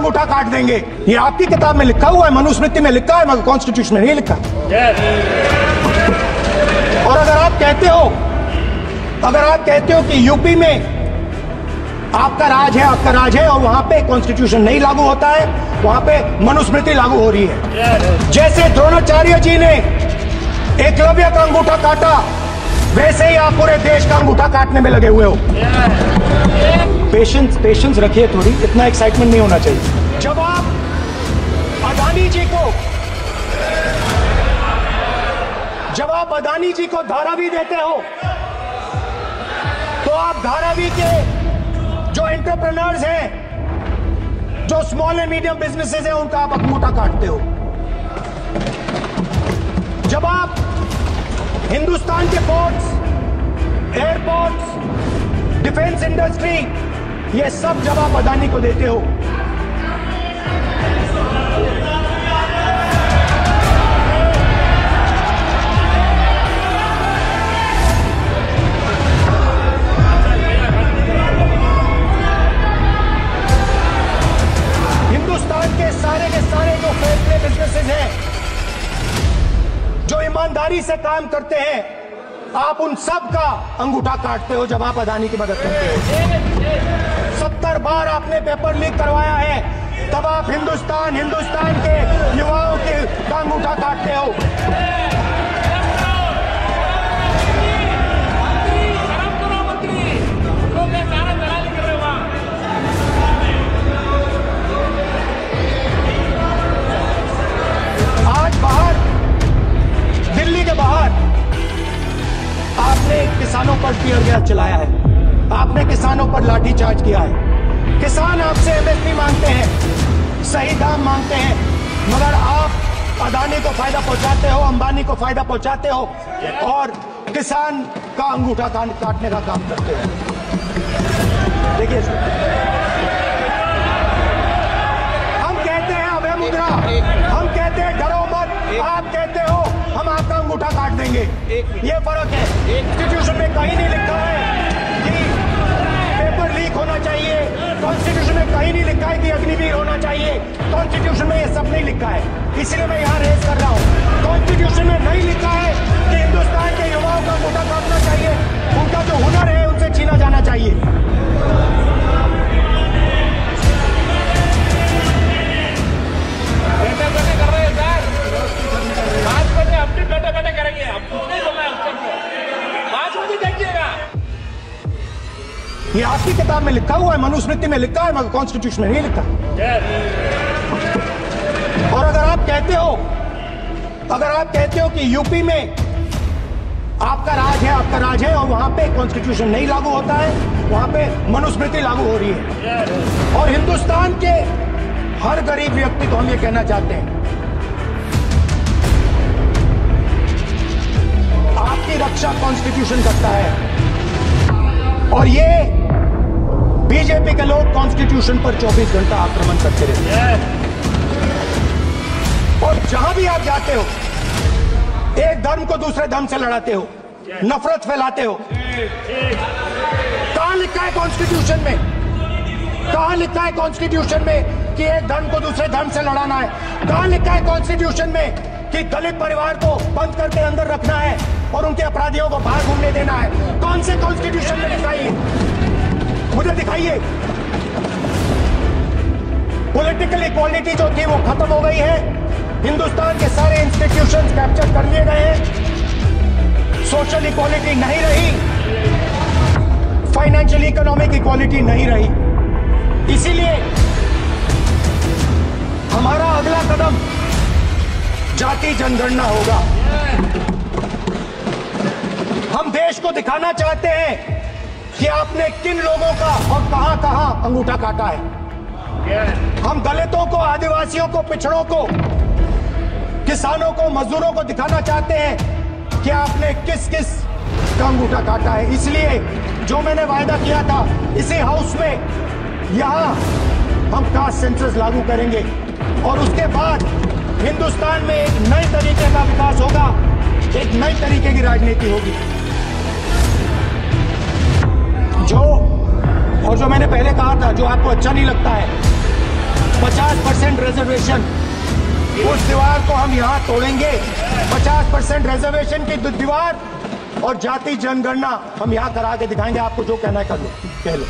अंगूठा काट देंगे। ये आपकी किताब में लिखा हुआ है, मनुस्मृति में लिखा है, मगर कॉन्स्टिट्यूशन में नहीं लिखा। और अगर आप कहते हो कि यूपी में आपका राज है और वहां पे कॉन्स्टिट्यूशन नहीं लागू होता है, वहां पे मनुस्मृति लागू हो रही है। जैसे द्रोणाचार्य जी ने एकलव्य का अंगूठा काटा, वैसे ही आप पूरे देश का अंगूठा काटने में लगे हुए हो। पेशेंस रखिए थोड़ी, इतना एक्साइटमेंट नहीं होना चाहिए। जब आप अदानी जी को धारावी देते हो, तो आप धारावी के जो एंटरप्रेन्योर्स हैं, जो स्मॉल एंड मीडियम बिजनेसेस हैं, उनका आप अंगूठा काटते हो। जब आप हिंदुस्तान के पोर्ट्स, एयरपोर्ट्स, डिफेंस इंडस्ट्री, ये सब जब आप अदानी को देते हो, हिंदुस्तान के सारे जो फेयर बिजनेसेस हैं, जो ईमानदारी से काम करते हैं, आप उन सब का अंगूठा काटते हो जब आप अदानी की मदद करते हो। 70 बार आपने पेपर लीक करवाया है, तब आप हिंदुस्तान के युवाओं का अंगूठा काटते हो। आज बाहर, दिल्ली के बाहर आपने किसानों पर टीयर गैस चलाया है, आपने किसानों पर लाठीचार्ज किया है। किसान आपसे एमएसपी मांगते हैं, सही दाम मांगते हैं, मगर आप अदानी को फायदा पहुंचाते हो, अंबानी को फायदा पहुंचाते हो और किसान का अंगूठा काटने का काम करते हो। देखिए, हम कहते हैं अभय मुद्रा, हम कहते हैं डरो मत, आप कहते हो हम आपका अंगूठा काट देंगे। ये फर्क है। कॉन्स्टिट्यूशन में कहीं नहीं लिखा है कि पेपर लीक होना चाहिए, कॉन्स्टिट्यूशन में कहीं नहीं लिखा है कि अग्निवीर होना चाहिए, कॉन्स्टिट्यूशन में ये सब नहीं लिखा है। इसलिए मैं यहाँ रेज कर रहा हूँ, कॉन्स्टिट्यूशन में नहीं लिखा है कि हिंदुस्तान के युवाओं का अंगूठा काटना चाहिए, उनका जो हुनर है उनसे छीना जाना चाहिए। बैठे करेंगे, आप कुछ नहीं बोलना है, 5 बजे देखिएगा। ये आपकी किताब में लिखा हुआ है, मनुस्मृति में लिखा है, मगर कॉन्स्टिट्यूशन में नहीं लिखा। और अगर आप कहते हो कि यूपी में आपका राज है और वहां पे कॉन्स्टिट्यूशन नहीं लागू होता है, वहां पे मनुस्मृति लागू हो रही है। और हिंदुस्तान के हर गरीब व्यक्ति को हम ये कहना चाहते हैं, आपकी रक्षा कॉन्स्टिट्यूशन करता है। और ये बीजेपी के लोग कॉन्स्टिट्यूशन पर 24 घंटा आक्रमण करते रहते हैं। और जहां भी आप जाते हो, एक धर्म को दूसरे धर्म से लड़ाते हो, नफरत फैलाते हो। कहां लिखा है कॉन्स्टिट्यूशन में, कहां लिखा है कॉन्स्टिट्यूशन में कि एक धर्म को दूसरे धर्म से लड़ाना है? कहां लिखा है कॉन्स्टिट्यूशन में कि दलित परिवार को बंद करके अंदर रखना है और उनके अपराधियों को बाहर घूमने देना है? कौन से कॉन्स्टिट्यूशन में लिखा है? मुझे दिखाइए। पॉलिटिकल इक्वालिटी जो थी वो खत्म हो गई है, हिंदुस्तान के सारे इंस्टीट्यूशंस कैप्चर कर लिए गए हैं, सोशल इक्वालिटी नहीं रही, फाइनेंशियल इकोनॉमिक इक्वालिटी नहीं रही। इसीलिए हमारा अगला कदम जाति जनगणना होगा। हम देश को दिखाना चाहते हैं कि आपने किन लोगों का और कहां कहां अंगूठा काटा है। हम दलितों को, आदिवासियों को, पिछड़ों को, किसानों को, मजदूरों को दिखाना चाहते हैं कि आपने किस किस का अंगूठा काटा है। इसलिए जो मैंने वायदा किया था, इसी हाउस में यहां हम कास्ट सेंसस लागू करेंगे और उसके बाद हिंदुस्तान में एक नए तरीके का विकास होगा, एक नई तरीके की राजनीति होगी। जो मैंने पहले कहा था, जो आपको अच्छा नहीं लगता है, 50% रिजर्वेशन, उस दीवार को हम यहां तोड़ेंगे। 50% रिजर्वेशन की दीवार और जाति जनगणना हम यहां करा के दिखाएंगे। आपको जो कहना है कर लो, कह लो।